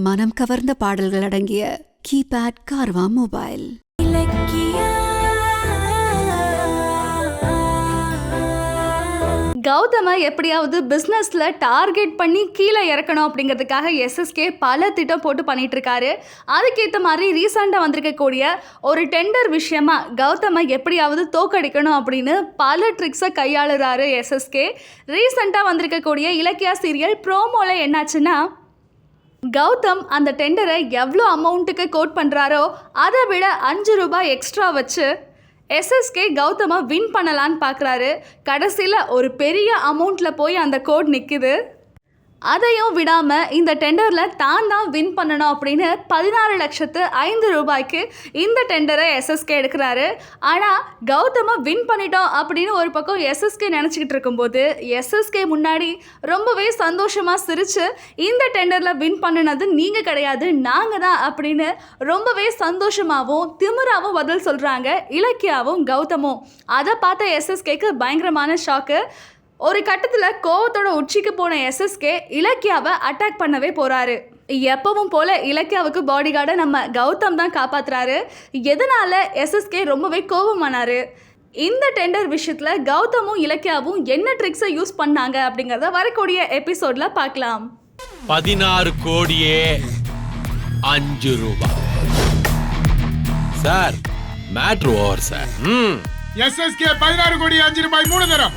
மனம் கவர்ந்த பாடல்கள் அடங்கிய கீபேட் கார்வா மொபைல். கௌதமை எப்படியாவது பிஸ்னஸில் டார்கெட் பண்ணி கீழே இறக்கணும் அப்படிங்கிறதுக்காக எஸ்எஸ்கே பல திட்டம் போட்டு பண்ணிட்டு இருக்காரு. அதுக்கேற்ற மாதிரி ரீசெண்டாக வந்திருக்கக்கூடிய ஒரு டெண்டர் விஷயமா கௌதமை எப்படியாவது தோக்கடிக்கணும் அப்படின்னு பல ட்ரிக்ஸை கையாளுறாரு எஸ்எஸ்கே. ரீசெண்டாக வந்திருக்கக்கூடிய இலக்கியா சீரியல் ப்ரோமோவில் என்னாச்சுன்னா, கௌதம் அந்த டெண்டரை எவ்வளோ அமௌண்ட்டுக்கு கோட் பண்ணுறாரோ அதை விட 5 ரூபாய் எக்ஸ்ட்ரா வச்சு எஸ்எஸ்கே கௌதமை வின் பண்ணலான்னு பார்க்குறாரு. கடைசியில் ஒரு பெரிய அமௌண்ட்டில் போய் அந்த கோட் நிற்குது. அதையும் விடாமல் இந்த டெண்டரில் தான் வின் பண்ணணும் அப்படின்னு 16,05,000 ரூபாய்க்கு இந்த டெண்டரை எஸ்எஸ்கே எடுக்கிறாரு. ஆனால் கௌதமை வின் பண்ணிட்டோம் அப்படின்னு ஒரு பக்கம் எஸ்எஸ்கே நினச்சிக்கிட்டு இருக்கும்போது எஸ்எஸ்கே முன்னாடி ரொம்பவே சந்தோஷமாக சிரித்து இந்த டெண்டரில் வின் பண்ணினது நீங்கள் கிடையாது நாங்கள் தான் அப்படின்னு ரொம்பவே சந்தோஷமாகவும் திமிராகவும் பதில் சொல்கிறாங்க இலக்கியாவும் கௌதமும். அதை பார்த்த எஸ்எஸ்கேக்கு பயங்கரமான ஷாக்கு. ஒரு கட்டத்தில் கோவத்தோட உச்சிக்கு போன எஸ்எஸ்கே இலக்கியாவை அட்டாக் பண்ணவே போகிறாரு. எப்பவும் போல இலக்கியாவுக்கு பாடி கார்டை நம்ம கௌதம் தான் காப்பாற்றுறாரு. எதனால் எஸ்எஸ்கே ரொம்பவே கோபமானார், இந்த டெண்டர் விஷயத்தில் கௌதமும் இலக்கியாவும் என்ன ட்ரிக்ஸை யூஸ் பண்ணாங்க அப்படிங்கிறத வரக்கூடிய எபிசோடில் பார்க்கலாம். 16 கோடியே 5 ரூபாய் sir. Matter over sir. SSK 16 கோடி 5 ரூபாய் 3 தரம்.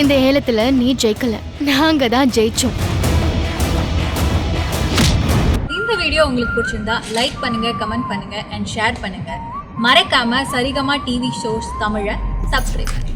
இந்த ஏலத்துல நீ ஜெயிக்கல, நாங்க தான் ஜெயிச்சோம். இந்த வீடியோ உங்களுக்கு பிடிச்சிருந்தா லைக் பண்ணுங்க, கமெண்ட் பண்ணுங்க அண்ட் ஷேர் பண்ணுங்க. மறக்காம சரிகமா டிவி ஷோஸ் தமிழை சப்ஸ்கிரைப் பண்ணுங்க.